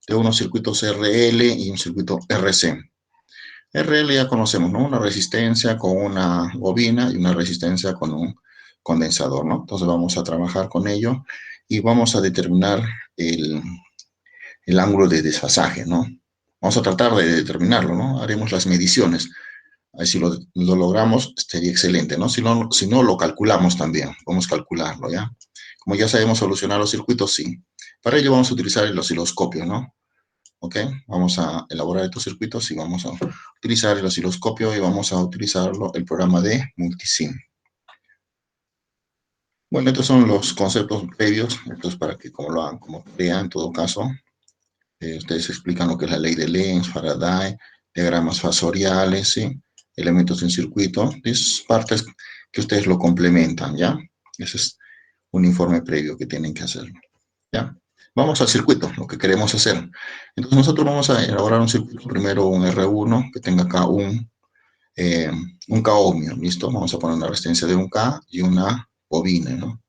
de unos circuitos RL y un circuito RC. RL ya conocemos, ¿no? Una resistencia con una bobina y una resistencia con un condensador, ¿no? Entonces vamos a trabajar con ello y vamos a determinar el ángulo de desfasaje, ¿no? Vamos a tratar de determinarlo, ¿no? Haremos las mediciones. Ahí si lo logramos, sería excelente, ¿no? Si no, lo calculamos también. Vamos a calcularlo, ¿ya? Como ya sabemos solucionar los circuitos, sí. Para ello vamos a utilizar el osciloscopio, ¿no? ¿Ok? Vamos a elaborar estos circuitos y vamos a utilizar el osciloscopio y vamos a utilizarlo, el programa de Multisim. Bueno, estos son los conceptos previos, entonces para que como vean en todo caso, ustedes explican lo que es la ley de Lenz, Faraday, diagramas fasoriales, ¿sí? Elementos en circuito, es partes que ustedes lo complementan, ¿ya? Ese es un informe previo que tienen que hacer, ¿ya? Vamos al circuito, lo que queremos hacer. Entonces nosotros vamos a elaborar un circuito, primero un R1 que tenga acá un K ohmio, ¿listo? Vamos a poner una resistencia de un K y una bobina, ¿no?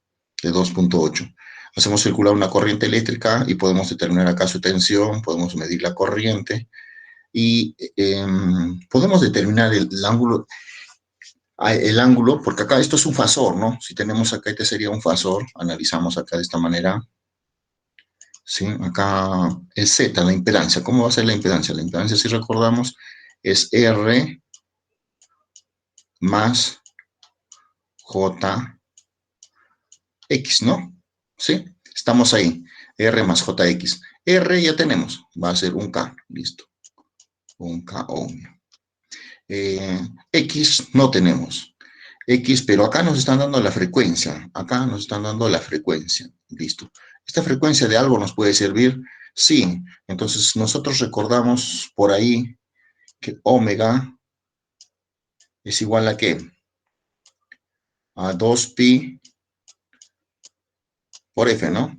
De 2.8. Hacemos circular una corriente eléctrica y podemos determinar acá su tensión, podemos medir la corriente y podemos determinar el ángulo, porque acá esto es un fasor, ¿no? Si tenemos acá, este sería un fasor, analizamos acá de esta manera, ¿sí? Acá es Z, la impedancia. ¿Cómo va a ser la impedancia? La impedancia, si recordamos, es R más JX, ¿no? ¿Sí? Estamos ahí. R más JX. R ya tenemos. Va a ser un K. Listo. Un K ohmio. X no tenemos. X, pero acá nos están dando la frecuencia. Acá nos están dando la frecuencia. Listo. ¿Esta frecuencia de algo nos puede servir? Sí. Entonces nosotros recordamos por ahí que omega es igual a ¿qué? A 2pi por F, ¿no?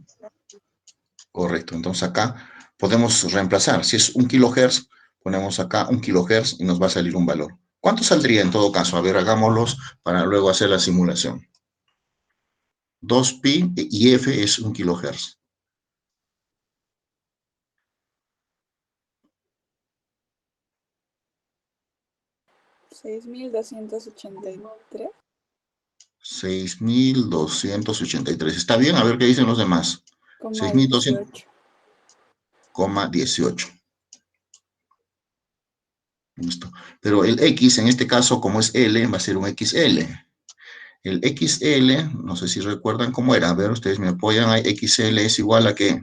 Correcto. Entonces acá podemos reemplazar. Si es 1 kHz, ponemos acá 1 kHz y nos va a salir un valor. ¿Cuánto saldría en todo caso? A ver, hagámoslos para luego hacer la simulación. 2pi y F es 1 kHz. 6.283. 6.283. ¿Está bien? A ver qué dicen los demás. Coma 6.200,18. 18. Listo. Pero el X, en este caso, como es L, va a ser un XL. El XL, no sé si recuerdan cómo era. A ver, ustedes me apoyan. Ahí, XL es igual a ¿qué?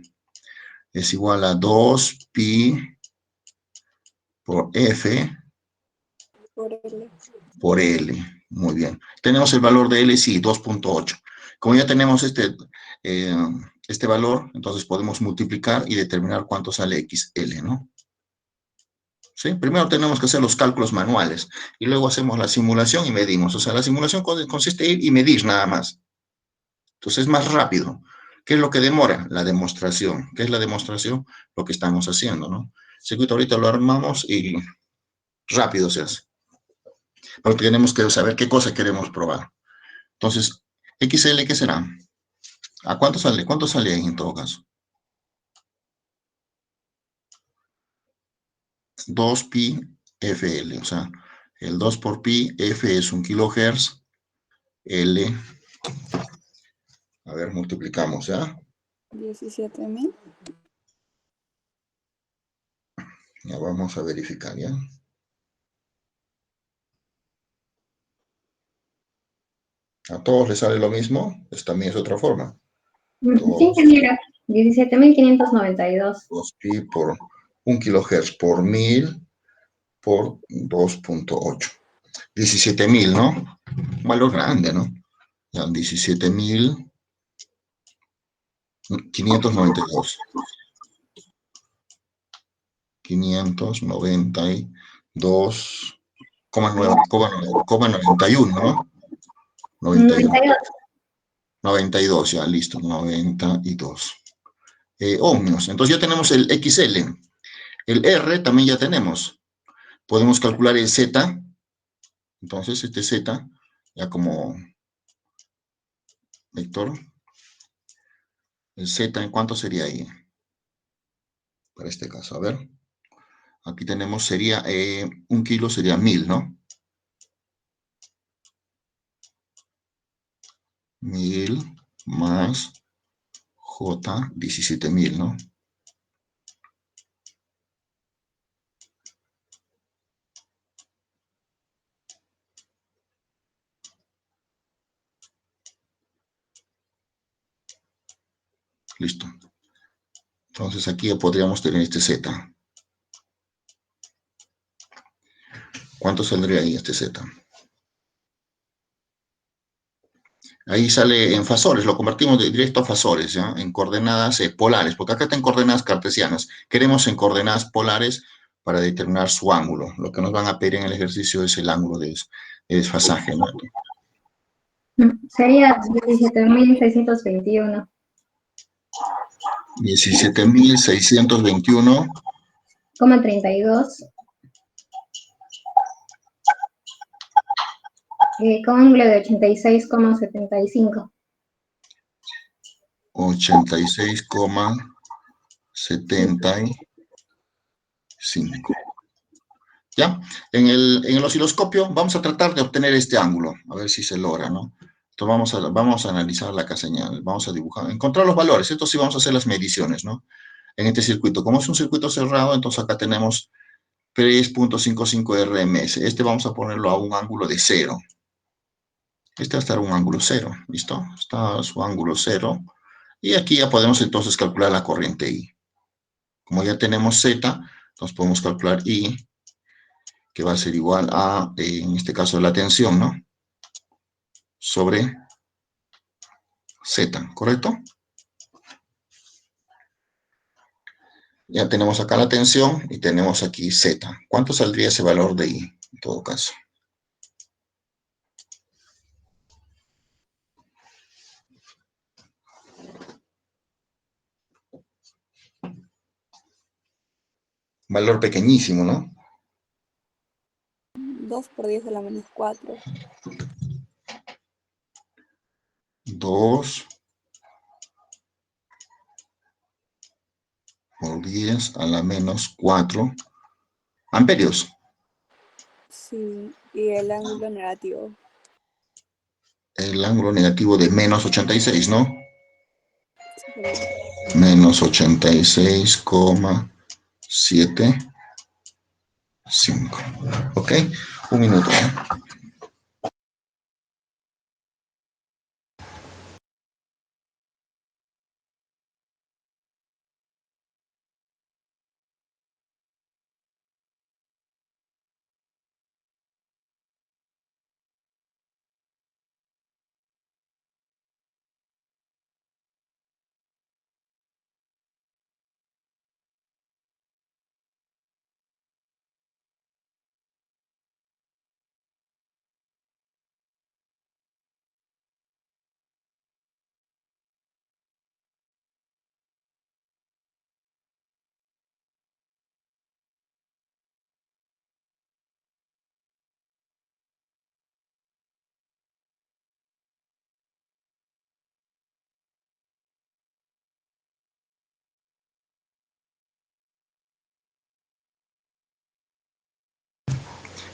Es igual a 2pi por F Por L. por L. Muy bien. Tenemos el valor de L, sí, 2.8. Como ya tenemos este valor, entonces podemos multiplicar y determinar cuánto sale XL, ¿no? ¿Sí? Primero tenemos que hacer los cálculos manuales y luego hacemos la simulación y medimos. O sea, la simulación consiste en ir y medir nada más. Entonces es más rápido. ¿Qué es lo que demora? La demostración. ¿Qué es la demostración? Lo que estamos haciendo, ¿no? El circuito ahorita lo armamos y rápido se hace. Pero tenemos que saber qué cosa queremos probar. Entonces, XL, ¿qué será? ¿A cuánto sale? ¿Cuánto sale ahí en todo caso? 2pi FL, o sea, el 2 por pi, F es 1 kHz, L, a ver, multiplicamos, ¿ya? 17.000. Ya vamos a verificar, ¿ya? ¿A todos les sale lo mismo? Pues también es otra forma. Sí, ingeniero. 17.592. 2pi por 1 kHz por 1000 por 2.8. 17.000, ¿no? Un valor grande, ¿no? Ya, 17.592. 592,91, ¿no? 91. 92. 92, ya, listo, 92. Ohmios. Entonces ya tenemos el XL. El R también ya tenemos. Podemos calcular el Z. Entonces, este Z, ya como vector, el Z, ¿en cuánto sería ahí? para este caso. A ver, aquí tenemos, sería, 1 kilo sería 1000, ¿no? 1000 más J, 17.000, ¿no? Listo. Entonces aquí ya podríamos tener este Z. ¿Cuánto saldría ahí este Z? Ahí sale en fasores, lo convertimos directo a fasores, ¿ya? En coordenadas polares, porque acá está en coordenadas cartesianas. Queremos en coordenadas polares para determinar su ángulo. Lo que nos van a pedir en el ejercicio es el ángulo de desfasaje, ¿no? Sería 17.621. 17.621. 32. Con ángulo de 86,75. 86,75. ¿Ya? En el osciloscopio vamos a tratar de obtener este ángulo, a ver si se logra, ¿no? Entonces vamos a analizar la señal, vamos a dibujar, encontrar los valores. Esto sí vamos a hacer las mediciones, ¿no? En este circuito. Como es un circuito cerrado, entonces acá tenemos 3.55 RMS. Este vamos a ponerlo a un ángulo de 0. Este va a estar a un ángulo 0, ¿listo? Está a su ángulo 0. Y aquí ya podemos entonces calcular la corriente I. Como ya tenemos Z, entonces podemos calcular I, que va a ser igual a, en este caso, la tensión, ¿no? Sobre Z, ¿correcto? Ya tenemos acá la tensión y tenemos aquí Z. ¿Cuánto saldría ese valor de I, en todo caso? Valor pequeñísimo, ¿no? 2 por 10 a la menos 4. 2 por 10 a la menos 4 amperios. Sí, y el ángulo negativo. El ángulo negativo de menos 86, ¿no? Sí, señor. Menos 86,75. ¿Ok? Un minuto, ¿eh?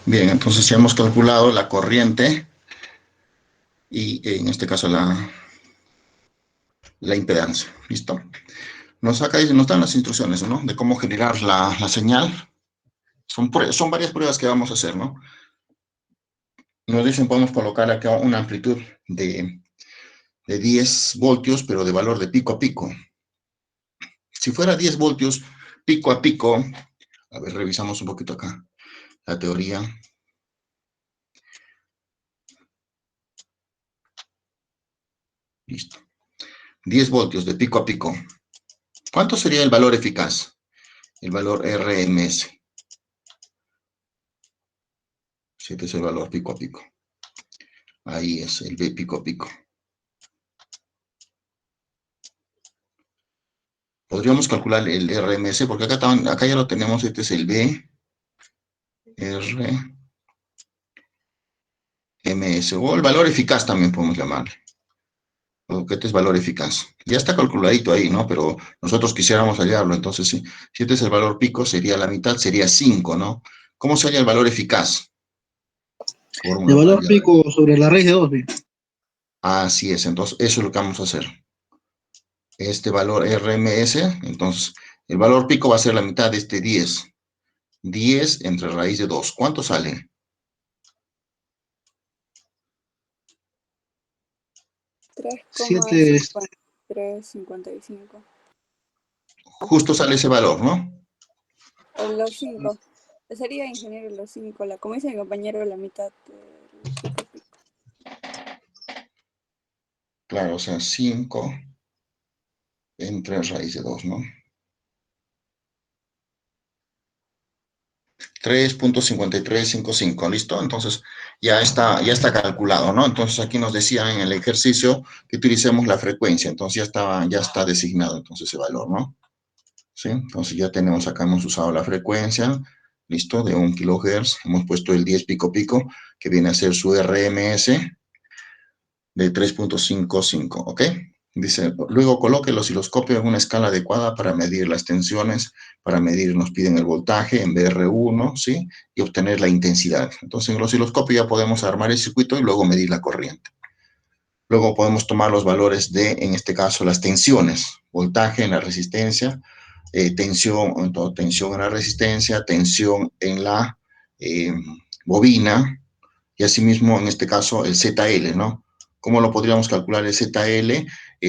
Bien, entonces ya hemos calculado la corriente y en este caso la impedancia. ¿Listo? Nos dan las instrucciones, ¿no? De cómo generar la señal. Son varias pruebas que vamos a hacer, ¿no? Nos dicen, podemos colocar acá una amplitud de 10 voltios, pero de valor de pico a pico. Si fuera 10 voltios pico a pico, a ver, revisamos un poquito acá la teoría. Listo. 10 voltios de pico a pico. ¿Cuánto sería el valor eficaz? El valor RMS. Este es el valor pico a pico. Ahí es el B pico a pico. Podríamos calcular el RMS, porque acá ya lo tenemos. Este es el B, R, MS, o el valor eficaz también podemos llamarle. o que este es valor eficaz. Ya está calculadito ahí, ¿no? Pero nosotros quisiéramos hallarlo, entonces sí. Si este es el valor pico, sería la mitad, sería 5, ¿no? ¿Cómo se halla el valor eficaz? El Fórmula para valor hallarlo. pico sobre la raíz de 2, Así es, entonces eso es lo que vamos a hacer. Este valor RMS, entonces el valor pico va a ser la mitad de este 10. 10 entre raíz de 2. ¿Cuánto sale? 7, 3,5355. Justo sale ese valor, ¿no? O los 5. Sería, ingeniero, los 5. Como dice mi compañero, la mitad del pico pico. Claro, o sea, 5 entre raíz de 2, ¿no? 3.5355, ¿listo? Entonces ya está calculado, ¿no? Entonces aquí nos decía en el ejercicio que utilicemos la frecuencia, entonces ya está designado entonces ese valor, ¿no? ¿Sí? Entonces ya tenemos acá, hemos usado la frecuencia, ¿listo? De 1 kilohertz, hemos puesto el 10 pico pico, que viene a ser su RMS de 3.55, ¿ok? Dice, luego coloque el osciloscopio en una escala adecuada para medir las tensiones, para medir, nos piden el voltaje en BR1, ¿sí? Y obtener la intensidad. Entonces, en el osciloscopio ya podemos armar el circuito y luego medir la corriente. Luego podemos tomar los valores de, en este caso, las tensiones, voltaje en la resistencia, tensión en la resistencia, tensión en la bobina, y asimismo, en este caso, el ZL, ¿no? ¿Cómo lo podríamos calcular el ZL?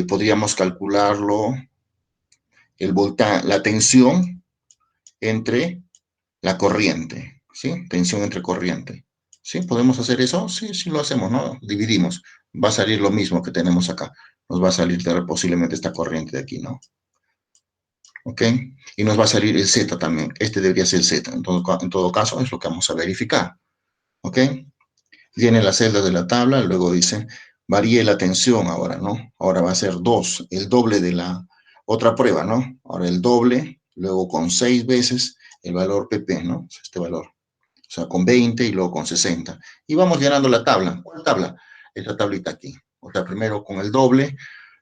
Podríamos calcularlo, la tensión entre la corriente, ¿sí? Tensión entre corriente. ¿Sí? ¿Podemos hacer eso? Sí, sí lo hacemos, ¿no? Dividimos. Va a salir lo mismo que tenemos acá. Nos va a salir posiblemente esta corriente de aquí, ¿no? ¿Ok? Y nos va a salir el Z también. Este debería ser el Z. En todo caso, es lo que vamos a verificar. ¿Ok? Viene la celda de la tabla, luego dice, varíe la tensión ahora, ¿no? Ahora va a ser 2, el doble de la otra prueba, ¿no? Ahora el doble, luego con 6 veces el valor PP, ¿no? Este valor. O sea, con 20 y luego con 60. Y vamos llenando la tabla. ¿Cuál tabla? Esta tablita aquí. O sea, primero con el doble,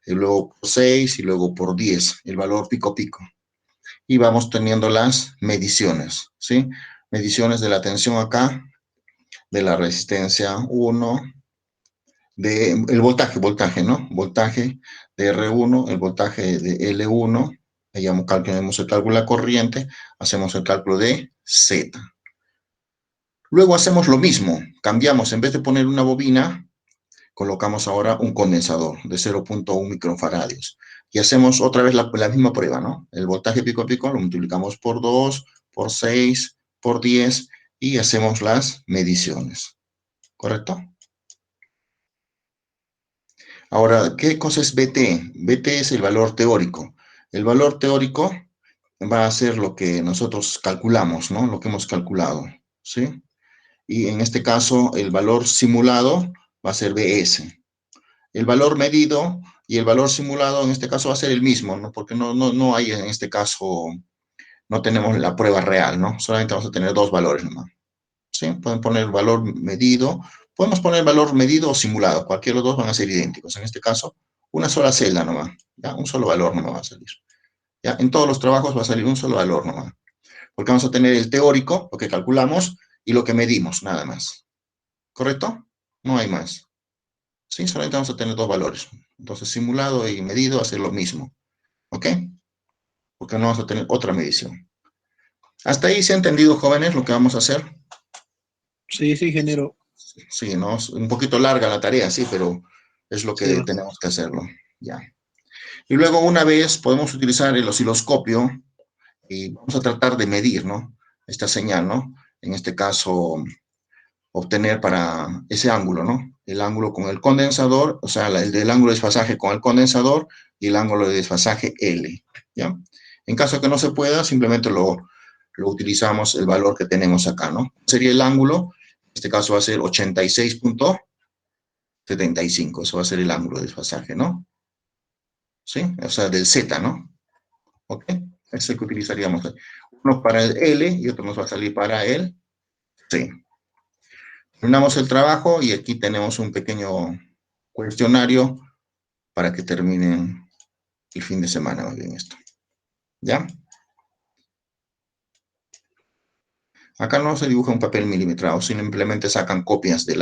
y luego por 6 y luego por 10, el valor pico pico. Y vamos teniendo las mediciones, ¿sí? Mediciones de la tensión acá, de la resistencia 1, el voltaje, ¿no? Voltaje de R1, el voltaje de L1, calculamos el cálculo de la corriente, hacemos el cálculo de Z. Luego hacemos lo mismo, cambiamos, en vez de poner una bobina, colocamos ahora un condensador de 0.1 microfaradios. Y hacemos otra vez la misma prueba, ¿no? El voltaje pico a pico lo multiplicamos por 2, por 6, por 10 y hacemos las mediciones. ¿Correcto? Ahora, ¿qué cosa es BT? BT es el valor teórico. El valor teórico va a ser lo que nosotros calculamos, ¿no? Lo que hemos calculado, ¿sí? Y en este caso, el valor simulado va a ser BS. El valor medido y el valor simulado en este caso va a ser el mismo, ¿no? Porque no hay en este caso, no tenemos la prueba real, ¿no? Solamente vamos a tener dos valores nomás. ¿Sí? Pueden poner valor medido, podemos poner valor medido o simulado, cualquiera de los dos van a ser idénticos. En este caso, una sola celda nomás, ¿ya? Un solo valor nomás va a salir. ¿Ya? En todos los trabajos va a salir un solo valor nomás. Porque vamos a tener el teórico, lo que calculamos, y lo que medimos, nada más. ¿Correcto? No hay más. Sí, solamente vamos a tener dos valores. Entonces, simulado y medido va a ser lo mismo. ¿Ok? Porque no vamos a tener otra medición. ¿Hasta ahí se ha entendido, jóvenes, lo que vamos a hacer? Sí, sí, ingeniero. Sí, ¿no? Es un poquito larga la tarea, sí, pero es lo Sí, que tenemos que hacerlo. Ya. Y luego, una vez, podemos utilizar el osciloscopio y vamos a tratar de medir, ¿no? Esta señal, ¿no? En este caso, obtener para ese ángulo, ¿no? El ángulo con el condensador, o sea, el del ángulo de desfasaje con el condensador y el ángulo de desfasaje L, ¿ya? En caso de que no se pueda, simplemente lo utilizamos el valor que tenemos acá, ¿no? Sería el ángulo, en este caso va a ser 86.75, eso va a ser el ángulo de desfasaje, ¿no? ¿Sí? O sea, del Z, ¿no? ¿Ok? Es el que utilizaríamos. Uno para el L y otro nos va a salir para el C. Terminamos el trabajo y aquí tenemos un pequeño cuestionario para que terminen el fin de semana, más bien esto. ¿Ya? Acá no se dibuja un papel milimetrado, simplemente sacan copias de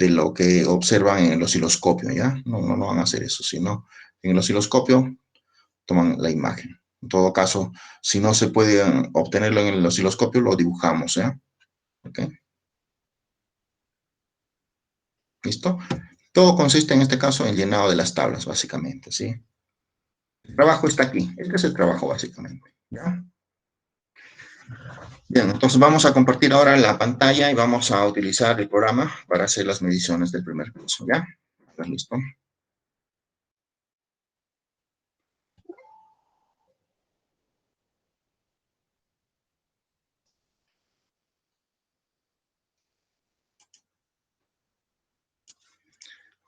lo que observan en el osciloscopio, ¿ya? No van a hacer eso, sino en el osciloscopio toman la imagen. En todo caso, si no se puede obtenerlo en el osciloscopio, lo dibujamos, ¿ya? ¿Ok? ¿Listo? Todo consiste en este caso en llenado de las tablas, básicamente, ¿sí? El trabajo está aquí. Este es el trabajo, básicamente, ¿ya? Bien, entonces vamos a compartir ahora la pantalla y vamos a utilizar el programa para hacer las mediciones del primer curso, ¿ya? ¿Estás listo?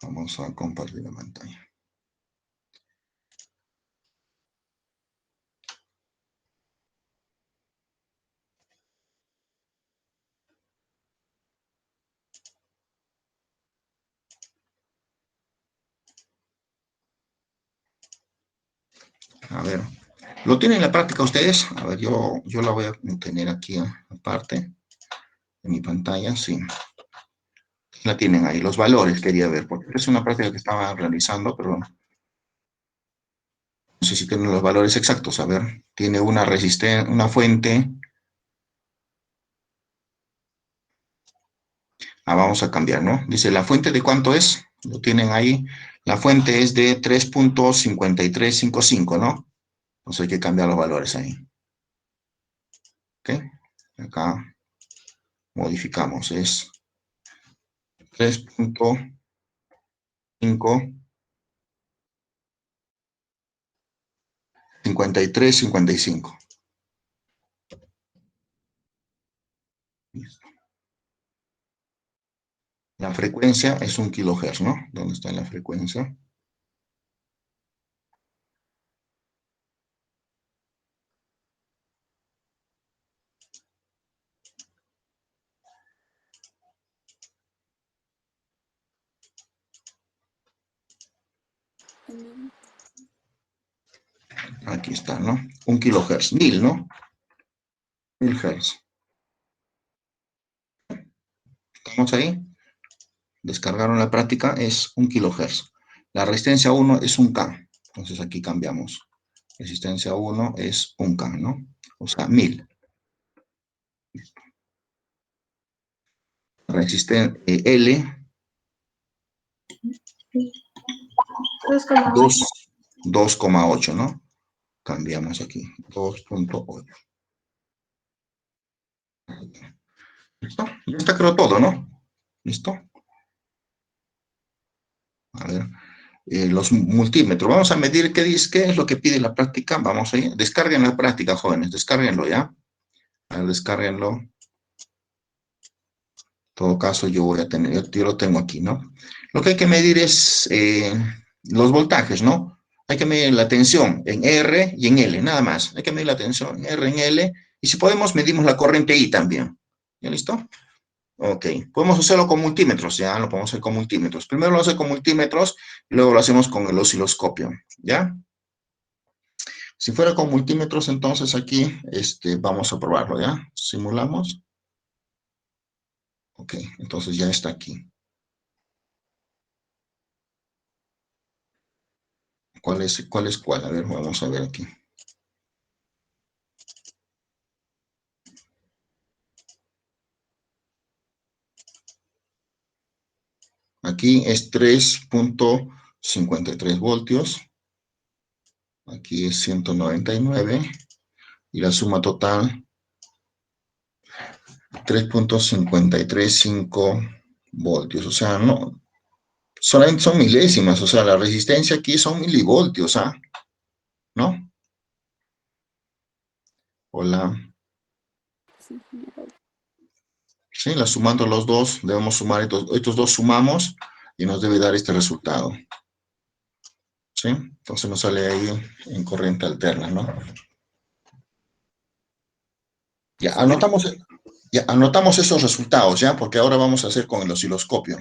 Vamos a compartir la pantalla. A ver, ¿lo tienen en la práctica ustedes? A ver, yo la voy a tener aquí aparte de mi pantalla, sí. La tienen ahí, los valores quería ver, porque es una práctica que estaba realizando, pero no sé si tienen los valores exactos. A ver, tiene una resistencia, una fuente. Vamos a cambiar, ¿no? Dice, ¿la fuente de cuánto es? Lo tienen ahí. La fuente es de 3.5355, ¿no? Entonces hay que cambiar los valores ahí. ¿Ok? Acá modificamos, es 3.55355. La frecuencia es 1 kilohertz, ¿no? ¿Dónde está la frecuencia? Aquí está, ¿no? 1 kilohertz, 1000, ¿no? 1000 hertz. ¿Estamos ahí? Descargaron la práctica, es 1 kilohertz. La resistencia 1 es 1 K. Entonces aquí cambiamos. Resistencia 1 es 1 K, ¿no? O sea, 1000. Resistencia L, 2,8, ¿no? Cambiamos aquí, 2.8. ¿Listo? Ya está creo todo, ¿no? ¿Listo? A ver, los multímetros. Vamos a medir qué es lo que pide la práctica. Vamos ahí. Descarguen la práctica, jóvenes. Descárguenlo ya. A ver, descárguenlo. En todo caso, yo voy a tener, yo lo tengo aquí, ¿no? Lo que hay que medir es los voltajes, ¿no? Hay que medir la tensión en R y en L, nada más. Hay que medir la tensión en R, en L. Y si podemos, medimos la corriente I también. ¿Ya listo? Ok, podemos hacerlo con multímetros, ya lo podemos hacer con multímetros. Primero lo hacemos con multímetros, luego lo hacemos con el osciloscopio, ¿ya? Si fuera con multímetros, entonces aquí vamos a probarlo, ¿ya? Simulamos. Ok, entonces ya está aquí. ¿Cuál es cuál? A ver, vamos a ver aquí. Aquí es 3.53 voltios. Aquí es 199. Y la suma total, 3.535 voltios. O sea, no, solamente son milésimas. O sea, la resistencia aquí son milivoltios, ¿ah? ¿No? Hola. Sí, sumando los dos, debemos sumar estos dos sumamos y nos debe dar este resultado. ¿Sí? Entonces nos sale ahí en corriente alterna, ¿no? Ya anotamos esos resultados, ¿ya? Porque ahora vamos a hacer con el osciloscopio.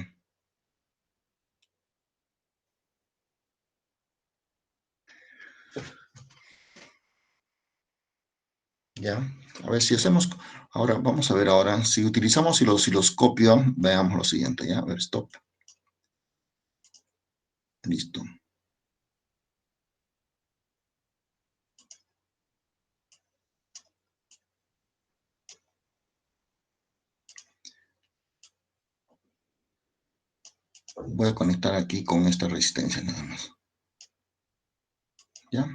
Ya, a ver si hacemos, ahora vamos a ver ahora, si utilizamos el osciloscopio, veamos lo siguiente, ya, a ver, stop. Listo. Voy a conectar aquí con esta resistencia nada más. ¿Ya?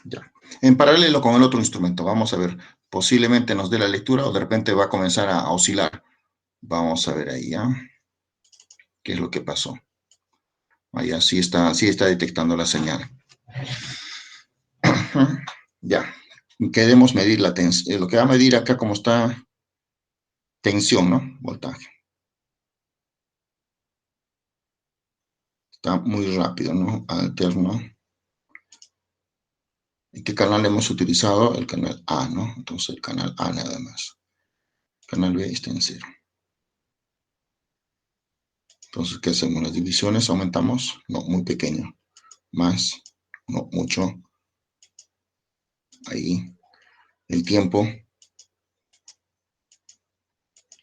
Ya. En paralelo con el otro instrumento, vamos a ver, posiblemente nos dé la lectura o de repente va a comenzar a oscilar. Vamos a ver ahí, ¿ya? ¿Qué es lo que pasó? Ahí sí está detectando la señal. Ya. Queremos medir la tensión. Lo que va a medir acá como está tensión, ¿no? Voltaje. Está muy rápido, ¿no? Alterno. ¿Y qué canal hemos utilizado? El canal A, ¿no? Entonces el canal A nada más. Canal B está en 0. Entonces, ¿qué hacemos? Las divisiones aumentamos. No, muy pequeño. Más, no, mucho. Ahí. El tiempo.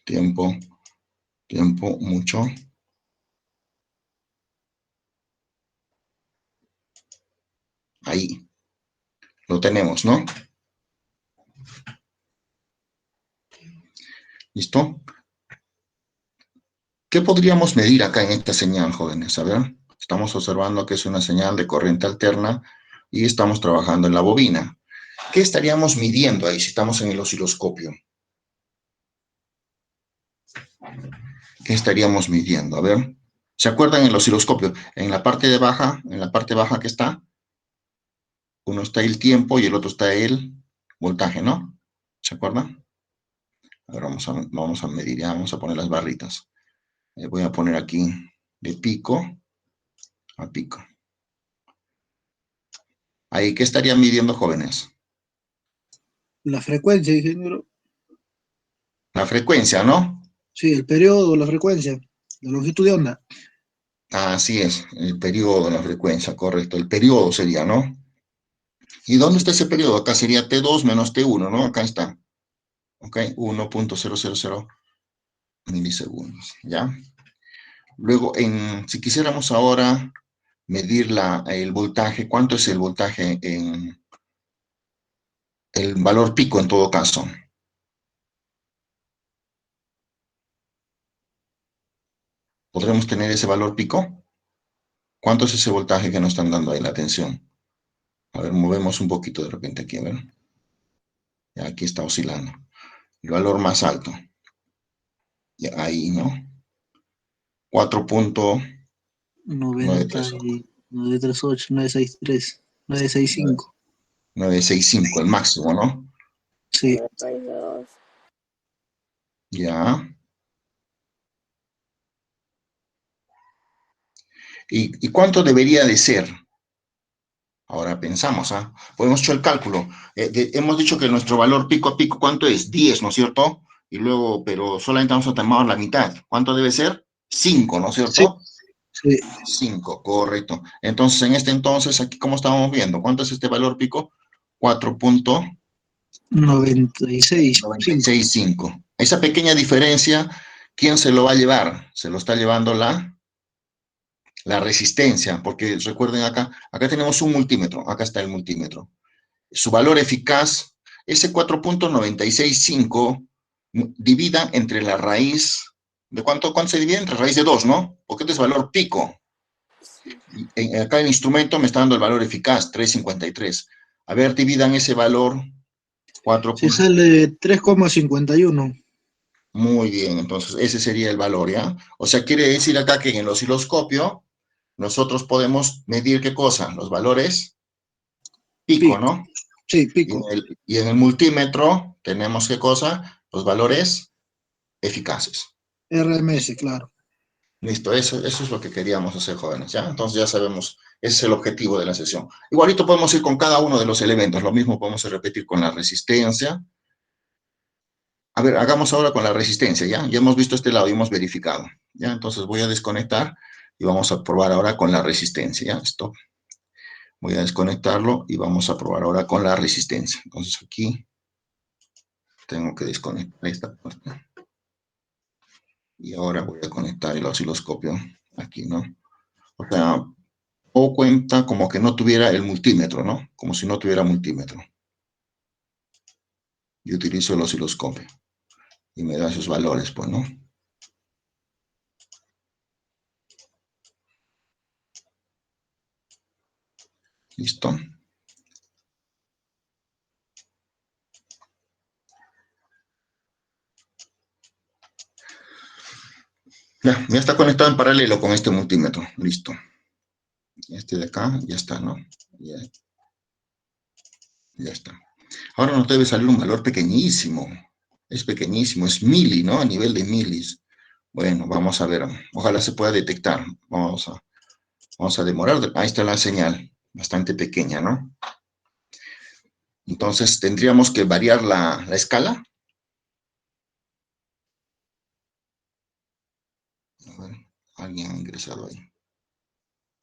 Tiempo. Tiempo, mucho. Ahí. Lo tenemos, ¿no? ¿Listo? ¿Qué podríamos medir acá en esta señal, jóvenes? A ver, estamos observando que es una señal de corriente alterna y estamos trabajando en la bobina. ¿Qué estaríamos midiendo ahí si estamos en el osciloscopio? ¿Qué estaríamos midiendo? A ver, ¿se acuerdan el osciloscopio? En la parte baja que está, uno está el tiempo y el otro está el voltaje, ¿no? ¿Se acuerdan? Ahora vamos a medir, ya vamos a poner las barritas. Voy a poner aquí de pico a pico. Ahí, ¿qué estarían midiendo, jóvenes? La frecuencia, ingeniero. La frecuencia, ¿no? Sí, el periodo, la frecuencia, la longitud de onda. Así es, el periodo, la frecuencia, correcto. El periodo sería, ¿no? ¿Y dónde está ese periodo? Acá sería T2 menos T1, ¿no? Acá está. ¿Ok? 1.000 milisegundos, ¿ya? Luego, si quisiéramos ahora medir el voltaje, ¿cuánto es el voltaje en el valor pico en todo caso? ¿Podremos tener ese valor pico? ¿Cuánto es ese voltaje que nos están dando ahí la tensión? A ver, movemos un poquito de repente aquí, a ver. Ya aquí está oscilando. El valor más alto. Ya ahí, ¿no? 90 4.938. y 938, 963, 965. 965, el máximo, ¿no? Sí, Raíz de 2. Ya. ¿Y cuánto debería de ser? Ahora pensamos, ¿ah? Podemos hacer el cálculo. Hemos dicho que nuestro valor pico a pico, ¿cuánto es? 10, ¿no es cierto? Y luego, pero solamente vamos a tomar la mitad. ¿Cuánto debe ser? 5, ¿no es sí, cierto? sí. 5, correcto. Entonces, en este entonces, aquí, ¿cómo estamos viendo? ¿Cuánto es este valor pico? 96, 4.965. Esa pequeña diferencia, ¿quién se lo va a llevar? Se lo está llevando la resistencia, porque recuerden acá tenemos un multímetro, acá está el multímetro. Su valor eficaz, ese 4.965 divida entre la raíz, ¿de cuánto se divide? Entre raíz de 2, ¿no? Porque este es valor pico. Acá el instrumento me está dando el valor eficaz, 3.53. A ver, dividan ese valor, 4. se sale 3,51. Muy bien, entonces ese sería el valor, ¿ya? O sea, quiere decir acá que en el osciloscopio nosotros podemos medir ¿qué cosa? Los valores pico, Pico. ¿no? Sí, Y en pico. el multímetro tenemos ¿qué cosa? Los valores eficaces. RMS, claro. Listo, eso es lo que queríamos hacer, jóvenes, ¿ya? Entonces ya sabemos Ese es el objetivo de la sesión. Igualito podemos ir con cada uno de los elementos. Lo mismo podemos repetir con la resistencia. A ver, hagamos ahora con la resistencia, ¿ya? Ya hemos visto este lado y hemos verificado, ¿ya? Entonces voy a desconectar y vamos a probar ahora con la resistencia, ¿ya? Stop. Voy a desconectarlo y vamos a probar ahora con la resistencia. Entonces aquí tengo que desconectar esta parte. Y ahora voy a conectar el osciloscopio aquí, ¿no? O sea, o cuenta como que no tuviera el multímetro, ¿no? Como si no tuviera multímetro. Yo utilizo el osciloscopio y me da esos valores, pues, ¿no? ¿Listo? Ya está conectado en paralelo con este multímetro. Listo. Este de acá ya está, ¿no? Ya está. Ahora nos debe salir un valor pequeñísimo. Es pequeñísimo, es mili, ¿no? A nivel de milis. Bueno, vamos a ver. Ojalá se pueda detectar. Vamos a demorar. Ahí está la señal. Bastante pequeña, ¿no? Entonces, tendríamos que variar la escala. A ver, alguien ha ingresado ahí.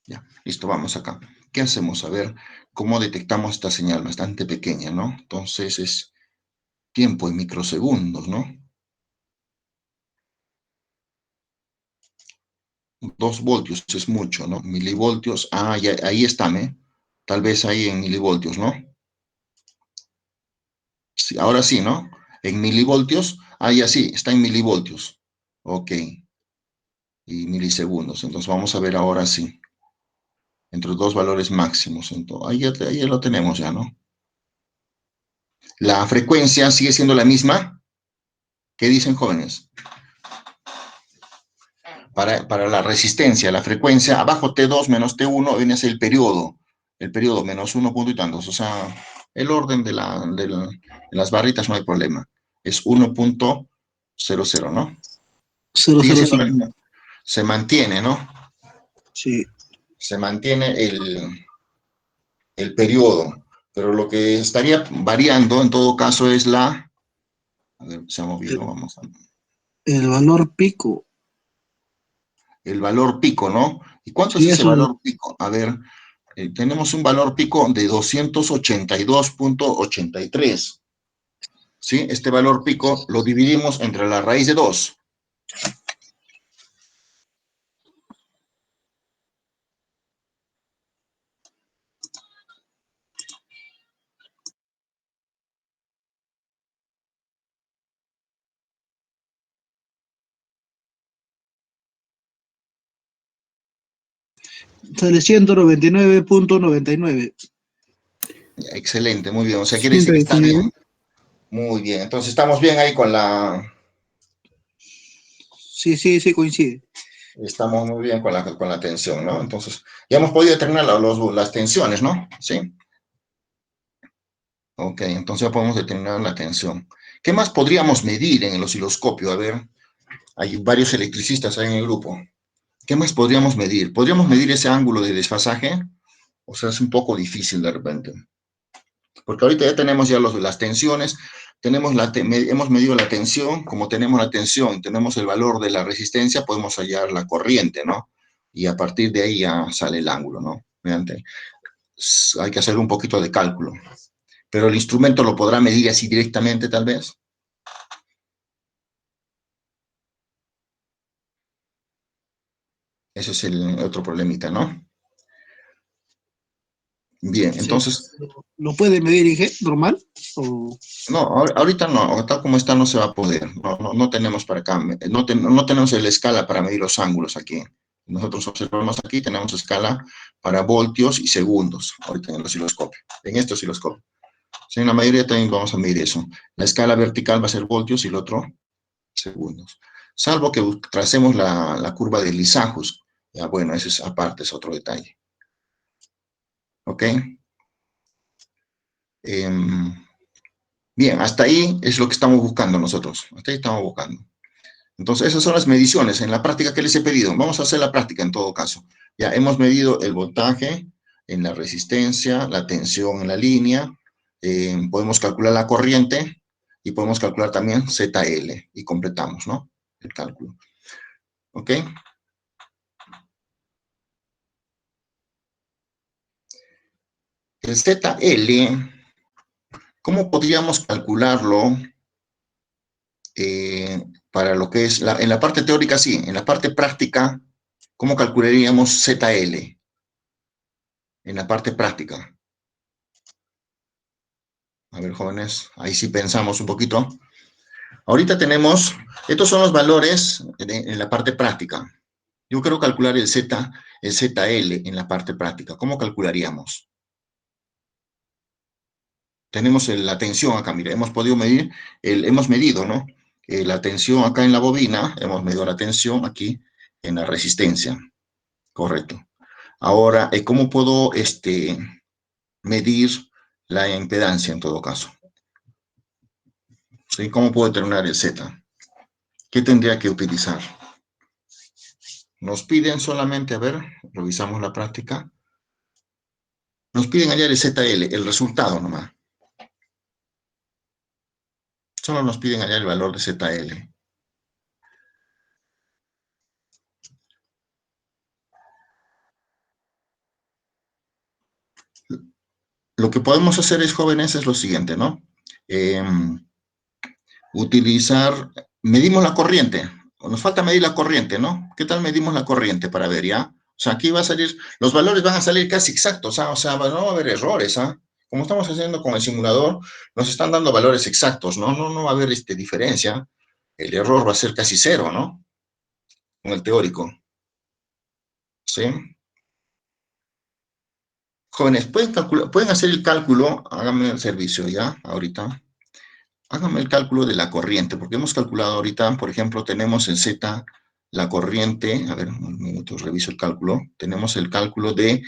Ya, listo, vamos acá. ¿Qué hacemos? A ver, ¿cómo detectamos esta señal bastante pequeña, ¿no? Entonces, es tiempo en microsegundos, ¿no? 2 voltios es mucho, ¿no? Milivoltios, ya, ahí está, ¿eh? Tal vez ahí en milivoltios, ¿no? Sí, ahora sí, ¿no? En milivoltios, ya sí, está en milivoltios. Ok. Y milisegundos. Entonces vamos a ver ahora sí. Entre los dos valores máximos. Entonces, ahí ya lo tenemos ya, ¿no? La frecuencia sigue siendo la misma. ¿Qué dicen, jóvenes? Para la resistencia, la frecuencia, abajo T2 menos T1 viene a ser el periodo menos 1 punto y tantos, o sea, el orden de las barritas no hay problema, es 1.00, ¿no? Sigue siendo 005. se mantiene, ¿no? Sí. Se mantiene el periodo, pero lo que estaría variando en todo caso es a ver, se ha movido, vamos a ver. El valor pico. El valor pico, ¿no? ¿Y cuánto es Sí, ese eso. valor pico? A ver, tenemos un valor pico de 282.83. ¿Sí? Este valor pico lo dividimos entre la raíz de 2. Sale 199.99. Excelente, muy bien. O sea, quiere decir que está 119. bien. Muy bien. Entonces, estamos bien ahí con la... Sí, coincide. Estamos muy bien con la tensión, ¿no? Entonces, ya hemos podido determinar las tensiones, ¿no? Sí. Ok, entonces ya podemos determinar la tensión. ¿Qué más podríamos medir en el osciloscopio? A ver, hay varios electricistas ahí en el grupo. ¿Qué más podríamos medir? ¿Podríamos medir ese ángulo de desfasaje? O sea, es un poco difícil de repente. Porque ahorita ya tenemos ya las tensiones, hemos medido la tensión, como tenemos la tensión y tenemos el valor de la resistencia, podemos hallar la corriente, ¿no? Y a partir de ahí ya sale el ángulo, ¿no? Hay que hacer un poquito de cálculo. Pero el instrumento lo podrá medir así directamente, tal vez. Ese es el otro problemita, ¿no? Bien, Sí. entonces, ¿Lo puede medir IG normal? O... no, ahorita no, tal como está no se va a poder, no tenemos para acá, no tenemos la escala para medir los ángulos aquí. Nosotros observamos aquí, tenemos escala para voltios y segundos, ahorita en el osciloscopio, en este osciloscopio. Sí, en la mayoría también vamos a medir eso. La escala vertical va a ser voltios y el otro segundos. Salvo que tracemos la curva de Lisajus. Ya, bueno, eso es aparte, es otro detalle. ¿Ok? Bien, hasta ahí es lo que estamos buscando nosotros. Hasta ahí estamos buscando. Entonces, esas son las mediciones. En la práctica, ¿qué les he pedido? Vamos a hacer la práctica en todo caso. Ya hemos medido el voltaje en la resistencia, la tensión en la línea, podemos calcular la corriente y podemos calcular también ZL y completamos, ¿no? El cálculo. ¿Ok? El ZL, ¿cómo podríamos calcularlo para lo que es, en la parte teórica sí, en la parte práctica, ¿cómo calcularíamos ZL? En la parte práctica. A ver, jóvenes, ahí sí pensamos un poquito. Ahorita tenemos, estos son los valores en la parte práctica. Yo quiero calcular el ZL en la parte práctica. ¿Cómo calcularíamos? Tenemos la tensión acá, mire, hemos podido medir, hemos medido, ¿no? La tensión acá en la bobina, hemos medido la tensión aquí en la resistencia, correcto. Ahora, ¿cómo puedo medir la impedancia en todo caso? ¿Sí? ¿Cómo puedo determinar el Z? ¿Qué tendría que utilizar? Nos piden solamente, a ver, revisamos la práctica. Nos piden hallar el ZL, el resultado nomás. Solo nos piden hallar el valor de ZL. Lo que podemos hacer es, jóvenes, es lo siguiente, ¿no? Utilizar, medimos la corriente. Nos falta medir la corriente, ¿no? ¿Qué tal medimos la corriente para ver, ya? O sea, aquí va a salir, los valores van a salir casi exactos, ¿ah? O sea, no va a haber errores, ¿ah? Como estamos haciendo con el simulador, nos están dando valores exactos, ¿no? No va a haber diferencia. El error va a ser casi cero, ¿no? Con el teórico. ¿Sí? Jóvenes, pueden hacer el cálculo, háganme el servicio ya, ahorita. Háganme el cálculo de la corriente, porque hemos calculado ahorita, por ejemplo, tenemos en Z la corriente, a ver, un minuto, reviso el cálculo, tenemos el cálculo de,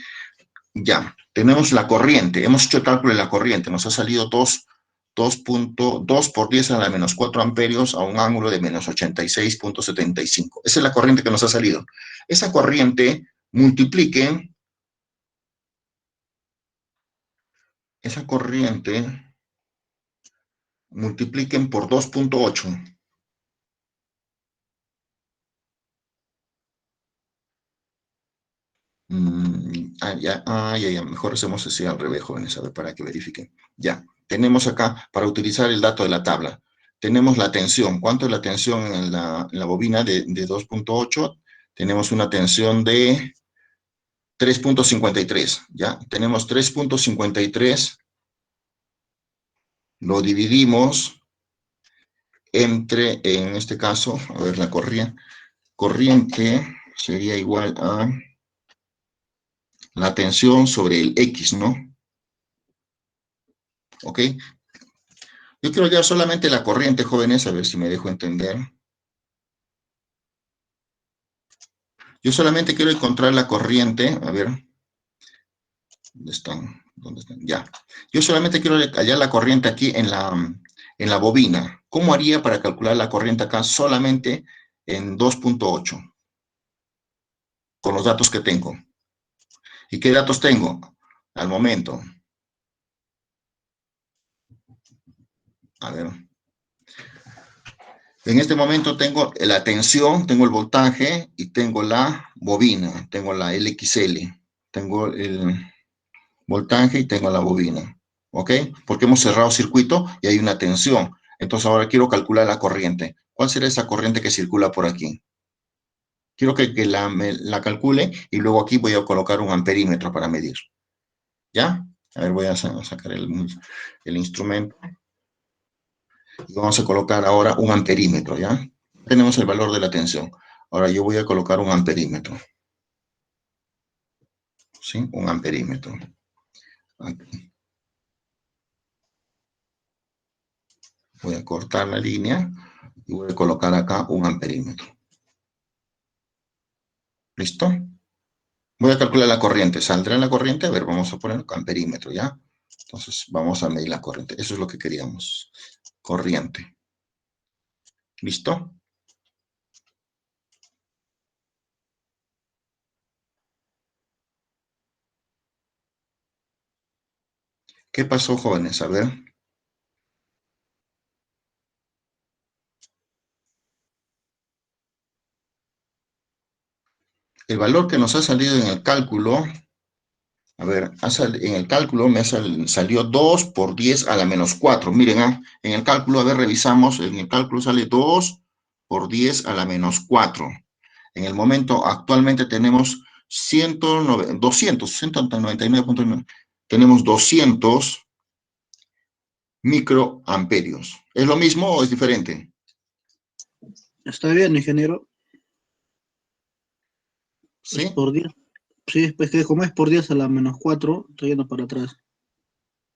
ya, tenemos la corriente, hemos hecho el cálculo de la corriente, nos ha salido 2.2 por 10 a la menos 4 amperios a un ángulo de menos 86.75. Esa es la corriente que nos ha salido. Esa corriente multipliquen, esa corriente multipliquen por 2.8. Ya, mejor hacemos así al revés, jóvenes, a ver, para que verifiquen. Ya, tenemos acá, para utilizar el dato de la tabla, tenemos la tensión. ¿Cuánto es la tensión en la bobina de 2.8? Tenemos una tensión de 3.53, ¿ya? Tenemos 3.53, lo dividimos entre, en este caso, a ver, la corriente sería igual a la tensión sobre el X, ¿no? ¿Ok? Yo quiero hallar solamente la corriente, jóvenes, a ver si me dejo entender. Yo solamente quiero encontrar la corriente, a ver. ¿Dónde están? ¿Dónde están? Ya. Yo solamente quiero hallar la corriente aquí en la bobina. ¿Cómo haría para calcular la corriente acá solamente en 2.8? Con los datos que tengo. ¿Y qué datos tengo al momento? A ver. En este momento tengo la tensión, tengo el voltaje y tengo la bobina, tengo la LXL, tengo el voltaje y tengo la bobina, ¿ok? Porque hemos cerrado circuito y hay una tensión. Entonces ahora quiero calcular la corriente. ¿Cuál será esa corriente que circula por aquí? Quiero que la calcule y luego aquí voy a colocar un amperímetro para medir. ¿Ya? A ver, voy a sacar el instrumento. Y vamos a colocar ahora un amperímetro, ¿ya? Tenemos el valor de la tensión. Ahora yo voy a colocar un amperímetro. ¿Sí? Un amperímetro. Aquí. Voy a cortar la línea y voy a colocar acá un amperímetro. ¿Listo? Voy a calcular la corriente. ¿Saldrá la corriente? A ver, vamos a poner amperímetro, ¿ya? Entonces, vamos a medir la corriente. Eso es lo que queríamos. Corriente. ¿Listo? ¿Qué pasó, jóvenes? A ver. El valor que nos ha salido en el cálculo, a ver, en el cálculo me salió 2 por 10 a la menos 4. Miren, en el cálculo, a ver, revisamos, en el cálculo sale 2 por 10 a la menos 4. En el momento, actualmente tenemos 199.9. Tenemos 200 microamperios. ¿Es lo mismo o es diferente? Está bien, ingeniero. ¿Sí? Es por 10. Sí, pues que como es por 10 a la menos 4, estoy yendo para atrás.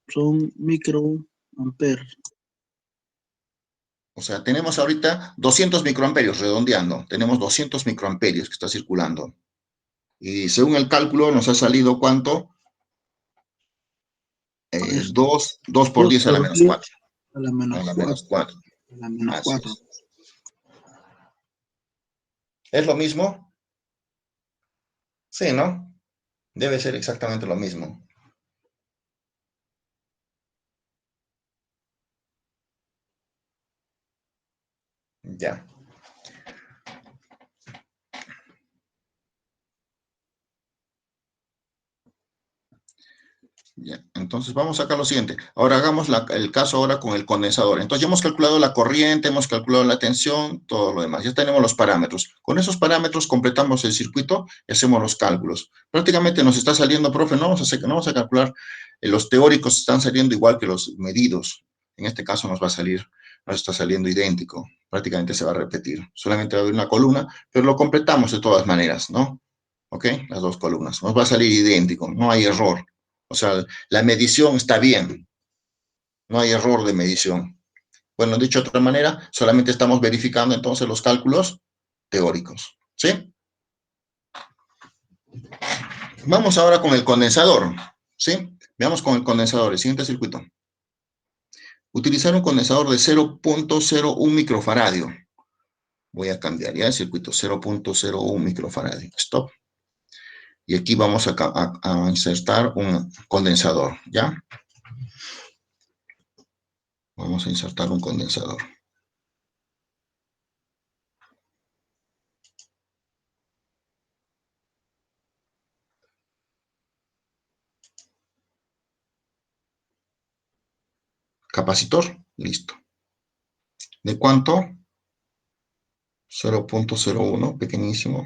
Son microamperes. O sea, tenemos ahorita 200 microamperios, redondeando. Tenemos 200 microamperios que está circulando. Y según el cálculo nos ha salido, ¿cuánto? 2 por 10 a la por menos 10 4. a la menos A la 4. menos 4. A la menos Así 4. es. ¿Es lo mismo? Sí, ¿no? Debe ser exactamente lo mismo. Ya. Ya. Entonces vamos a sacar lo siguiente. Ahora hagamos el caso ahora con el condensador. Entonces ya hemos calculado la corriente, hemos calculado la tensión, todo lo demás. Ya tenemos los parámetros. Con esos parámetros completamos el circuito y hacemos los cálculos. Prácticamente nos está saliendo, profe, no vamos a calcular. Los teóricos están saliendo igual que los medidos. En este caso nos está saliendo idéntico. Prácticamente se va a repetir. Solamente va a haber una columna, pero lo completamos de todas maneras, ¿no? ¿Ok? Las dos columnas. Nos va a salir idéntico, no hay error. O sea, la medición está bien, no hay error de medición. Bueno, dicho de otra manera, solamente estamos verificando entonces los cálculos teóricos, ¿sí? Vamos ahora con el condensador, ¿sí? Veamos con el condensador, el siguiente circuito. Utilizar un condensador de 0.01 microfaradio. Voy a cambiar ya el circuito, 0.01 microfaradio, stop. Y aquí vamos a insertar un condensador, ¿ya? Vamos a insertar un condensador. Capacitor, listo. ¿De cuánto? 0.01, pequeñísimo.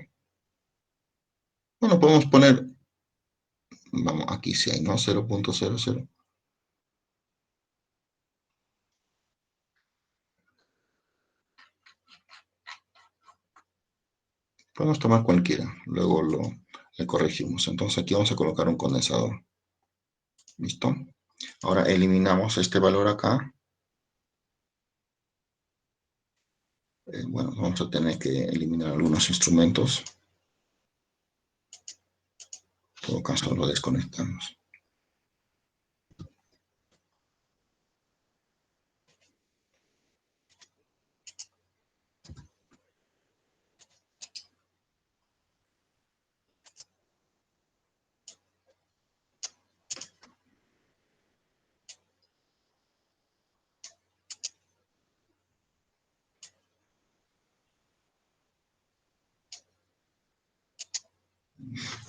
Bueno, podemos poner, vamos, aquí sí hay, ¿no? 0.00. Podemos tomar cualquiera, luego le corregimos. Entonces aquí vamos a colocar un condensador. ¿Listo? Ahora eliminamos este valor acá. Bueno, vamos a tener que eliminar algunos instrumentos. En todo caso lo desconectamos.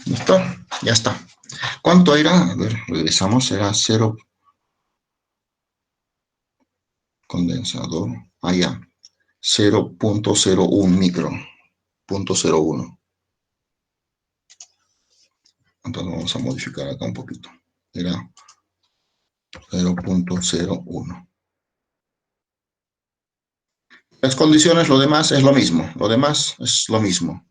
¿Listo? Ya está. ¿Cuánto era? A ver, regresamos. Era 0. Condensador. Allá. 0.01 micro. 0.01. Entonces vamos a modificar acá un poquito. Era 0.01. Las condiciones, lo demás es lo mismo. Lo demás es lo mismo.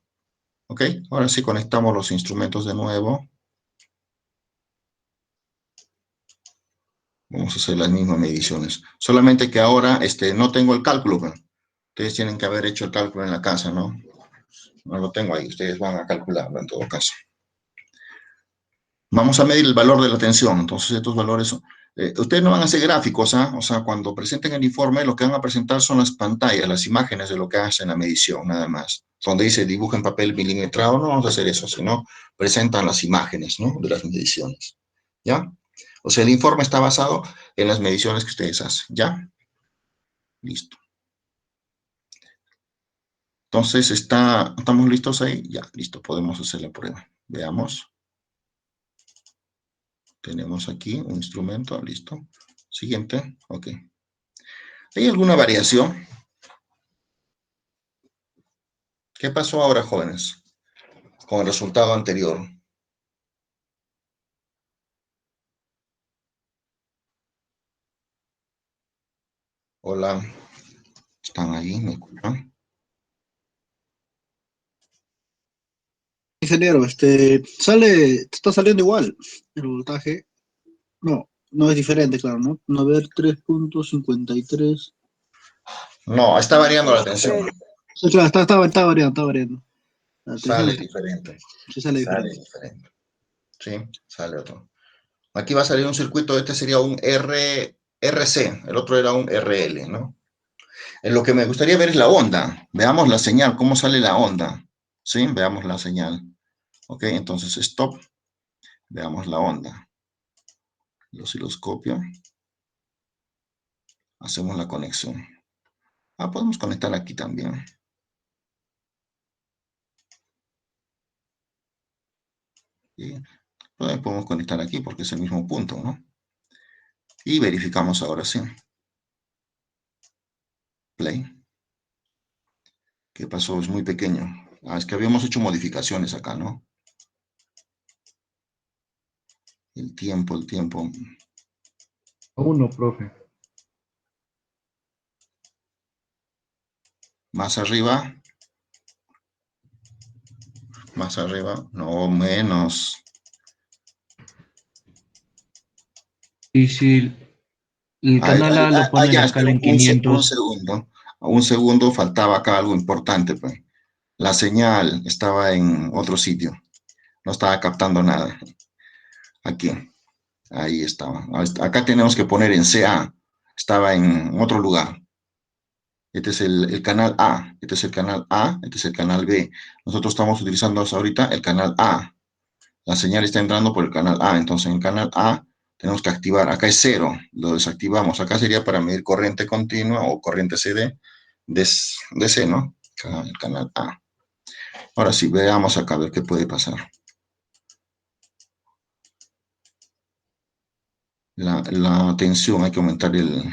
¿Ok? Ahora sí conectamos los instrumentos de nuevo. Vamos a hacer las mismas mediciones. Solamente que ahora no tengo el cálculo. Pero ustedes tienen que haber hecho el cálculo en la casa, ¿no? No lo tengo ahí. Ustedes van a calcularlo en todo caso. Vamos a medir el valor de la tensión. Entonces, estos valores, ustedes no van a hacer gráficos, ¿ah? O sea, cuando presenten el informe, lo que van a presentar son las pantallas, las imágenes de lo que hacen la medición, nada más. Donde dice dibuja en papel milimetrado, no vamos a hacer eso, sino presentan las imágenes, ¿no? De las mediciones, ¿ya? O sea, el informe está basado en las mediciones que ustedes hacen, ¿ya? Listo. Entonces, ¿estamos listos ahí? Ya, listo, podemos hacer la prueba. Veamos. Tenemos aquí un instrumento, listo. Siguiente, ok. ¿Hay alguna variación? ¿Qué pasó ahora, jóvenes, con el resultado anterior? Hola, ¿están ahí? ¿Me escuchan? Ingeniero, está saliendo igual el voltaje. No, no es diferente, claro, ¿no? A ver, 3.53. No, está variando la tensión. Este, Sí, claro, está variando, está variando. La tensión Sale diferente. sí sale Sale diferente. diferente. Sí, sale otro. Aquí va a salir un circuito, este sería un RC, el otro era un RL, ¿no? Lo que me gustaría ver es la onda. Veamos la señal, cómo sale la onda. ¿Sí? Veamos la señal. Ok, entonces stop. Veamos la onda. El osciloscopio. Hacemos la conexión. Podemos conectar aquí también. ¿Sí? Podemos conectar aquí porque es el mismo punto, ¿no? Y verificamos ahora sí. Play. ¿Qué pasó? Es muy pequeño. Es que habíamos hecho modificaciones acá, ¿no? El tiempo. Uno, profe. Más arriba. No, menos. Y si el canal A lo pone la Ya, escala espera, en un 500, segundo. Un segundo, faltaba acá algo importante, pues. La señal estaba en otro sitio. No estaba captando nada. Aquí. Ahí estaba. Acá tenemos que poner en CA. Estaba en otro lugar. Este es el canal A. Este es el canal A. Este es el canal B. Nosotros estamos utilizando hasta ahorita el canal A. La señal está entrando por el canal A. Entonces, en el canal A tenemos que activar. Acá es 0. Lo desactivamos. Acá sería para medir corriente continua o corriente CD de C, ¿no? Acá, el canal A. Ahora sí, veamos acá a ver qué puede pasar. La tensión, hay que aumentar el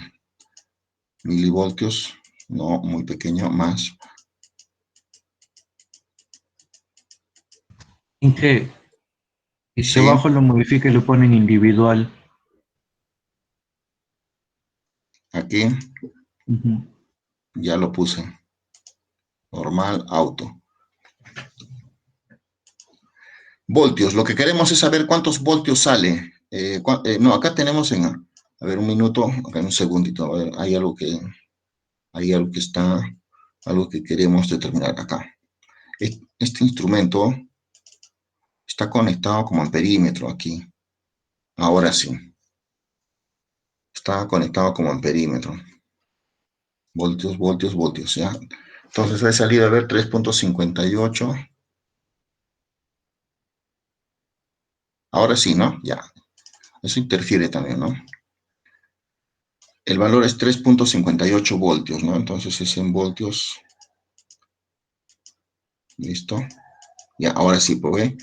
milivoltios. No, muy pequeño, más. Inge, y si Sí, abajo lo modifica y lo pone en individual. aquí Ujú. ya lo puse. Normal, auto. Voltios, lo que queremos es saber cuántos voltios sale. No, acá tenemos a ver, un minuto, acá un segundito, a ver, hay algo que está, algo que queremos determinar acá. Este instrumento está conectado como amperímetro aquí. Ahora sí. Está conectado como amperímetro. Voltios, ¿ya? Entonces va a salir a ver 3.58. Ahora sí, ¿no? Ya. Eso interfiere también, ¿no? El valor es 3.58 voltios, ¿no? Entonces es en voltios. Listo. Ya, ahora sí, pues ve.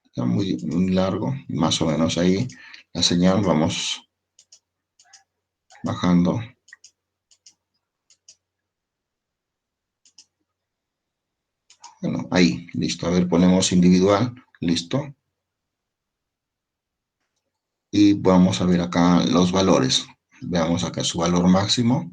Está muy largo, más o menos ahí. La señal, vamos bajando. Bueno, ahí, listo. A ver, ponemos individual, listo. Y vamos a ver acá los valores. Veamos acá su valor máximo.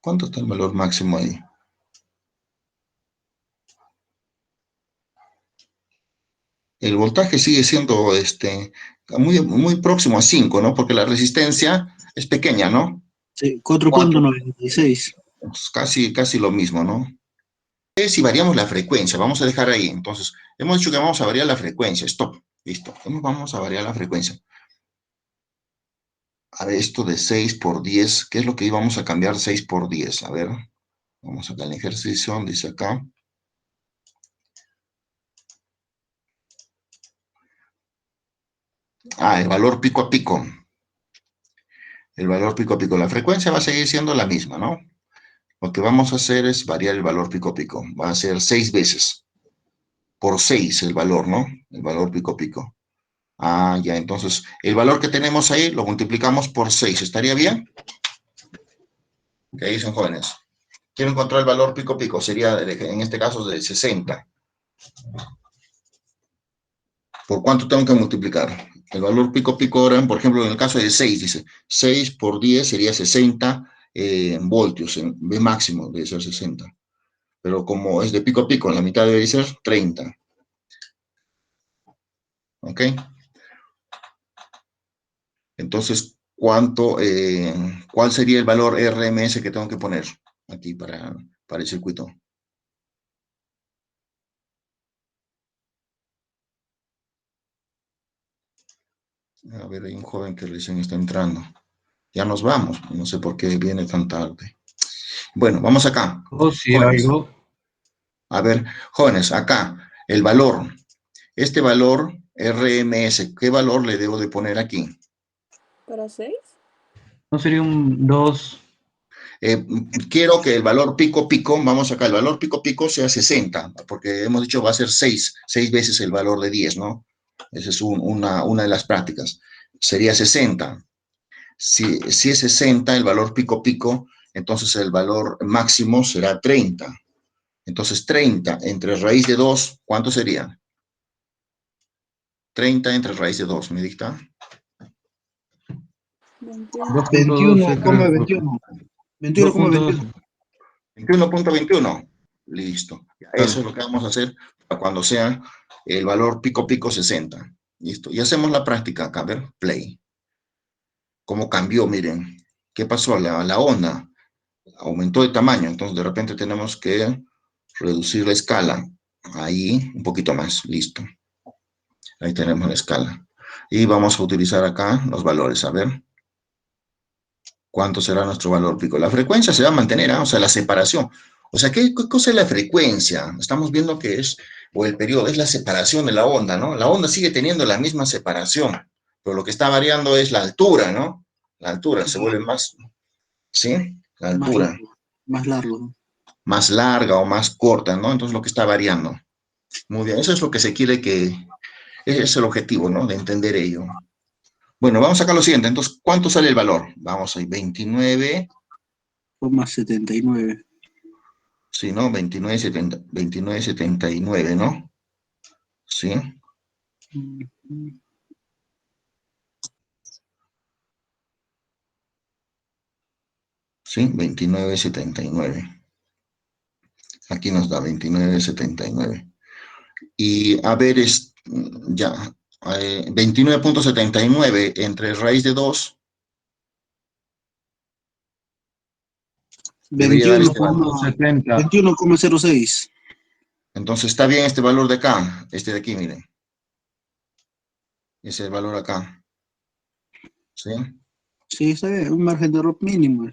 ¿Cuánto está el valor máximo ahí? El voltaje sigue siendo muy próximo a 5, ¿no? Porque la resistencia es pequeña, ¿no? Sí, 4. 4.96. Pues casi lo mismo, ¿no? si variamos la frecuencia, vamos a dejar ahí. Entonces, hemos dicho que vamos a variar la frecuencia. Stop. Listo. Vamos a variar la frecuencia. A ver, esto de 6 por 10, ¿qué es lo que íbamos a cambiar 6 por 10? A ver, vamos acá al ejercicio, dice acá. El valor pico a pico. El valor pico a pico. La frecuencia va a seguir siendo la misma, ¿no? Lo que vamos a hacer es variar el valor pico a pico. Va a ser 6 veces. Por 6 el valor, ¿no? El valor pico a pico. Ya, entonces, el valor que tenemos ahí lo multiplicamos por 6. ¿Estaría bien? ¿Qué dicen, jóvenes? Quiero encontrar el valor pico a pico. Sería, en este caso, de 60. ¿Por cuánto tengo que multiplicar? El valor pico a pico ahora, por ejemplo, en el caso de 6, dice 6 por 10 sería 60 voltios, en V máximo debe ser 60. Pero como es de pico a pico, en la mitad debe ser 30. ¿Ok? Entonces, ¿cuál sería el valor RMS que tengo que poner aquí para el circuito? A ver, hay un joven que recién está entrando. Ya nos vamos, no sé por qué viene tan tarde. Bueno, vamos acá. O si Jóvenes. algo, A ver, jóvenes, acá, el valor. Este valor RMS, ¿qué valor le debo de poner aquí? ¿Para 6? ¿no sería un 2? Quiero que el valor pico pico, vamos acá, el valor pico pico sea 60, porque hemos dicho va a ser 6 veces el valor de 10, ¿no? Esa es una de las prácticas. Sería 60. Si es 60 el valor pico pico, entonces el valor máximo será 30. Entonces 30 entre raíz de 2, ¿cuánto sería? 30 entre raíz de 2, ¿me dicta? 21. 21,21. 21,21. 21.21. Listo. Eso es Claro. lo que vamos a hacer para cuando sea el valor pico pico 60. Listo. Y hacemos la práctica acá. A ver, play. ¿Cómo cambió? Miren. ¿Qué pasó? La onda aumentó de tamaño. Entonces, de repente tenemos que reducir la escala. Ahí, un poquito más. Listo. Ahí tenemos la escala. Y vamos a utilizar acá los valores. A ver. ¿Cuánto será nuestro valor pico? La frecuencia se va a mantener, o sea, la separación. O sea, ¿qué cosa es la frecuencia? Estamos viendo que es, o el periodo, es la separación de la onda, ¿no? La onda sigue teniendo la misma separación, pero lo que está variando es la altura, ¿no? La altura se vuelve más, ¿sí? La Más altura, largo. Más largo. más larga o más corta, ¿no? Entonces lo que está variando. Muy bien, eso es lo que se quiere ese es el objetivo, ¿no? De entender ello. Bueno, vamos a sacar lo siguiente. Entonces, ¿cuánto sale el valor? Vamos ahí, 29. 79. Sí, ¿no? 29,79, ¿no? Sí. Sí, 29,79. Aquí nos da 29,79. Y a ver, ya, 29,79 entre raíz de 2 debería dar este valor. 1.70. 21,06. Entonces, está bien este valor de acá, este de aquí, miren. Ese es el valor acá. ¿Sí? Sí, está bien. Un margen de error mínimo.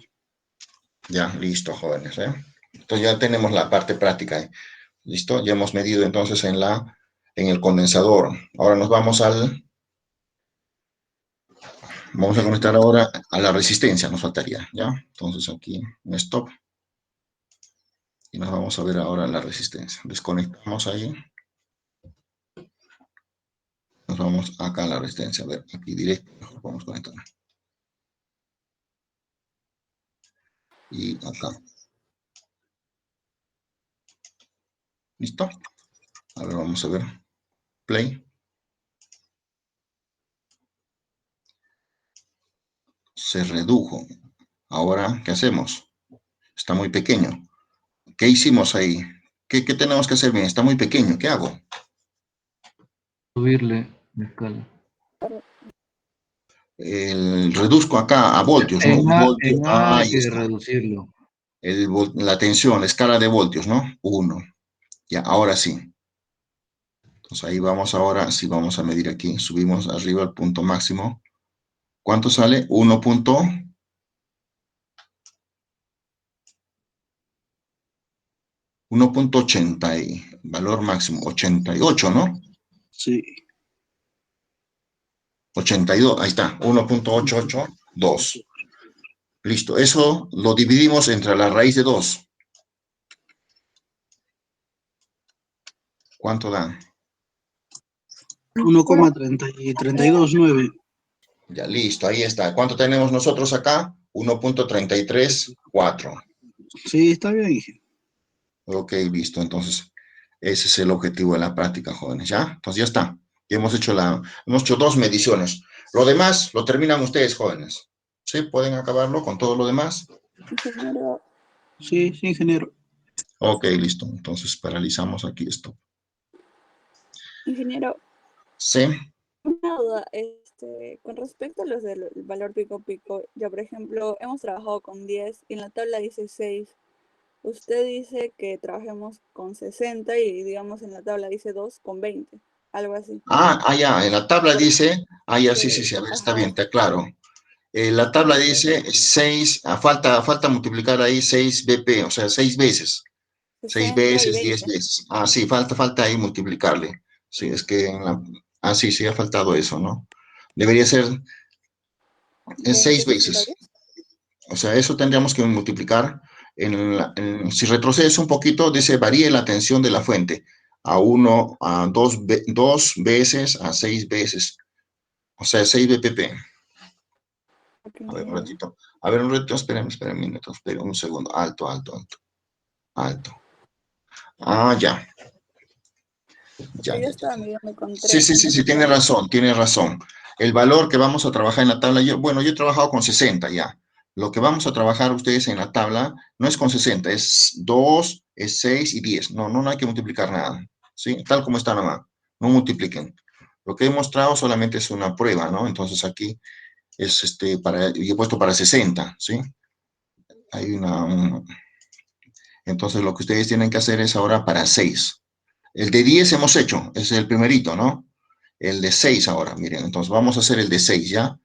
Ya, listo, jóvenes, ¿eh? Entonces ya tenemos la parte práctica, ¿eh? ¿Listo? Ya hemos medido entonces en el condensador. Ahora nos vamos vamos a conectar ahora a la resistencia, nos faltaría, ¿ya? Entonces aquí, un stop. Y nos vamos a ver ahora la resistencia. Desconectamos ahí. Nos vamos acá a la resistencia. A ver, aquí directo, vamos a conectar. Y acá. ¿Listo? A ver, vamos a ver. Play. Se redujo. Ahora, ¿qué hacemos? Está muy pequeño. ¿Qué hicimos ahí? ¿Qué tenemos que hacer bien? Está muy pequeño. ¿Qué hago? Subirle la escala. Reduzco acá a voltios, ¿no? Un voltio. En A hay Ahí que está. reducirlo. La tensión, la escala de voltios, ¿no? 1. Ya, ahora sí. Entonces ahí vamos ahora, si vamos a medir aquí, subimos arriba al punto máximo. ¿Cuánto sale? 1.80 y valor máximo, 88, ¿no? Sí. 82, ahí está, 1.882. Listo, eso lo dividimos entre la raíz de 2. ¿Cuánto da? 1,32,9. Ya, listo, ahí está. ¿Cuánto tenemos nosotros acá? 1.334. Sí, está bien, hija. Ok, listo. Entonces, ese es el objetivo de la práctica, jóvenes, ¿ya? Entonces, ya está. Ya hemos hecho 2 mediciones. Lo demás lo terminan ustedes, jóvenes. ¿Sí? ¿Pueden acabarlo con todo lo demás? Ingeniero, Sí, sí, ingeniero. Ok, listo. Entonces, paralizamos aquí esto. ingeniero, ¿Sí? una duda, con respecto a los del valor pico pico, ya por ejemplo, hemos trabajado con 10 y en la tabla dice 6. Usted dice que trabajemos con 60 y digamos en la tabla dice 2 con 20, algo así. Ya, en la tabla dice, ya, sí, Porque, a ver, está bien, ajá, está claro. La tabla dice 6, falta multiplicar ahí 6 BP, o sea, 6 veces. 6 60 y veces, 10 20. veces. Sí, falta ahí multiplicarle. Sí, es que sí, ha faltado eso, ¿no? Debería ser 6 20, 60, veces. 10. O sea, eso tendríamos que multiplicar. Si retrocedes un poquito, dice varíe la tensión de la fuente a 1, a 2 veces, a 6 veces. O sea, 6 BPP. Ok, A ver, un ingeniero. ratito. A ver, un ratito, esperen un minuto, esperen un segundo. Alto, alto, alto, alto. Ya, ya, Porque yo ya, estaba ya. midiendo con Sí, 30, sí, sí, sí, entonces por tiene eso. razón, tiene razón. El valor que vamos a trabajar en la tabla, yo he trabajado con 60 ya. Lo que vamos a trabajar ustedes en la tabla no es con 60, es 2, es 6 y 10. No hay que multiplicar nada, ¿sí? Tal como está nomás, no multipliquen. Lo que he mostrado solamente es una prueba, ¿no? Entonces aquí es yo he puesto para 60, ¿sí? Hay entonces lo que ustedes tienen que hacer es ahora para 6. El de 10 hemos hecho, es el primerito, ¿no? El de 6 ahora, miren, entonces vamos a hacer el de 6, ¿ya?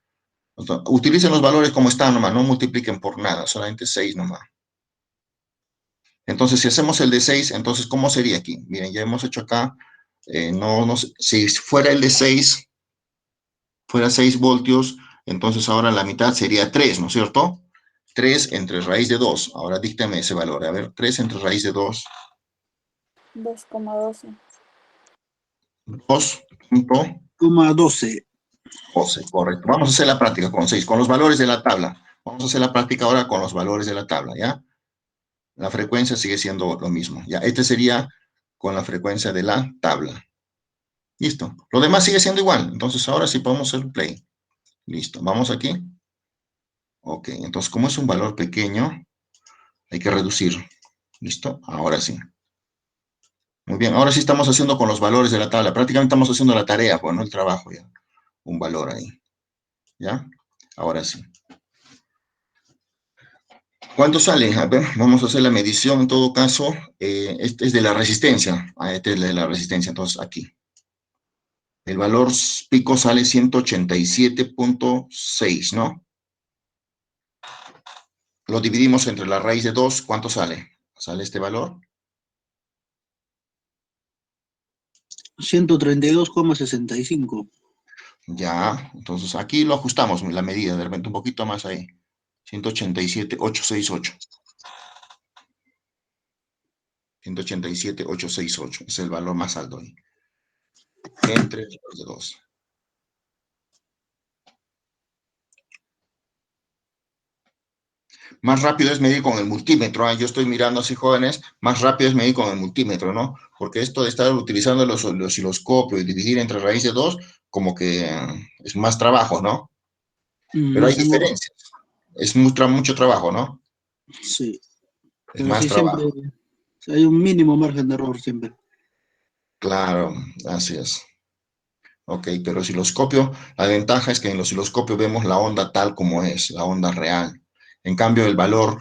Entonces, utilicen los valores como están nomás, no multipliquen por nada, solamente 6 nomás. Entonces, si hacemos el de 6, entonces, ¿cómo sería aquí? Miren, ya hemos hecho acá, si fuera el de 6, fuera 6 voltios, entonces ahora la mitad sería 3, ¿no es cierto? 3 entre raíz de 2. Ahora díctame ese valor. A ver, 3 entre raíz de 2. 2,12. 2.12, 12. correcto. Vamos a hacer la práctica con 6, con los valores de la tabla. Vamos a hacer la práctica ahora con los valores de la tabla, ¿ya? La frecuencia sigue siendo lo mismo, ¿ya? Este sería con la frecuencia de la tabla. Listo. Lo demás sigue siendo igual. Entonces, ahora sí podemos hacer play. Listo. Vamos aquí. Ok. Entonces, como es un valor pequeño, hay que reducir. ¿Listo? Ahora sí. Muy bien. Ahora sí estamos haciendo con los valores de la tabla. Prácticamente estamos haciendo la tarea, pues, no el trabajo ya. Un valor ahí. ¿Ya? Ahora sí. ¿Cuánto sale? A ver, vamos a hacer la medición en todo caso. Este es de la resistencia. Este es de la resistencia. Entonces, aquí. El valor pico sale 187.6, ¿no? Lo dividimos entre la raíz de 2. ¿Cuánto sale? ¿Sale este valor? 132,65. Ya, entonces aquí lo ajustamos, la medida, de repente un poquito más ahí. 187.868. 187.868 es el valor más alto ahí. Entre los de 2. Más rápido es medir con el multímetro. Yo estoy mirando así, jóvenes, más rápido es medir con el multímetro, ¿no? Porque esto de estar utilizando los osciloscopios y dividir entre raíz de 2, como que es más trabajo, ¿no? Pero hay Más engorro. diferencias. Es mucho trabajo, ¿no? Sí, Es pero más sí, siempre trabajo. hay un mínimo margen de error siempre. Claro, así es. Ok, pero osciloscopio, la ventaja es que en el osciloscopio vemos la onda tal como es, la onda real. En cambio, el valor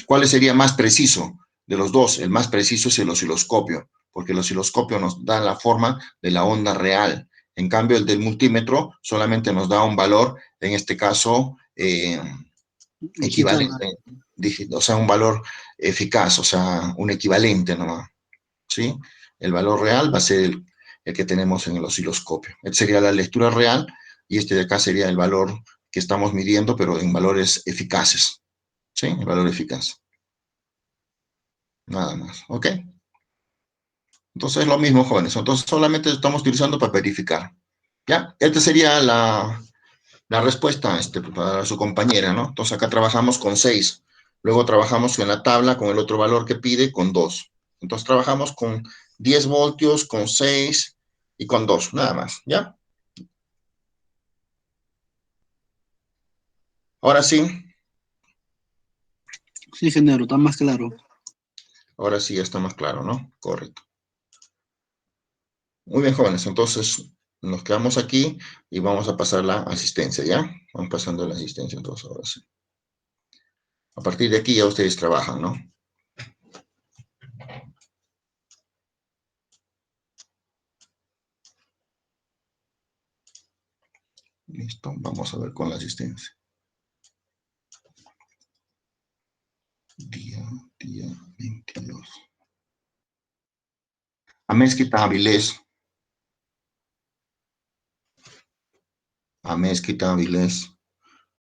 ¿cuál sería más preciso? De los dos, el más preciso es el osciloscopio, porque el osciloscopio nos da la forma de la onda real. En cambio, el del multímetro solamente nos da un valor, en este caso, equivalente, o sea, un valor eficaz, o sea, un equivalente nomás, ¿sí? El valor real va a ser el que tenemos en el osciloscopio. Esta sería la lectura real y este de acá sería el valor que estamos midiendo, pero en valores eficaces, ¿sí? El valor eficaz. Nada más, ¿ok? Entonces, lo mismo, jóvenes. Entonces, solamente estamos utilizando para verificar. ¿Ya? Esta sería la respuesta para su compañera, ¿no? Entonces, acá trabajamos con 6. Luego trabajamos en la tabla con el otro valor que pide, con 2. Entonces, trabajamos con 10 voltios, con 6 y con 2, nada más, ¿ya? Ahora sí. Sí, ingeniero, está más claro. Ahora sí ya está más claro, ¿no? Correcto. Muy bien, jóvenes. Entonces, nos quedamos aquí y vamos a pasar la asistencia, ¿ya? Vamos pasando la asistencia, entonces, ahora sí. A partir de aquí ya ustedes trabajan, ¿no? Listo, vamos a ver con la asistencia. Día 22. Amezquita Avilés. Amezquita Avilés.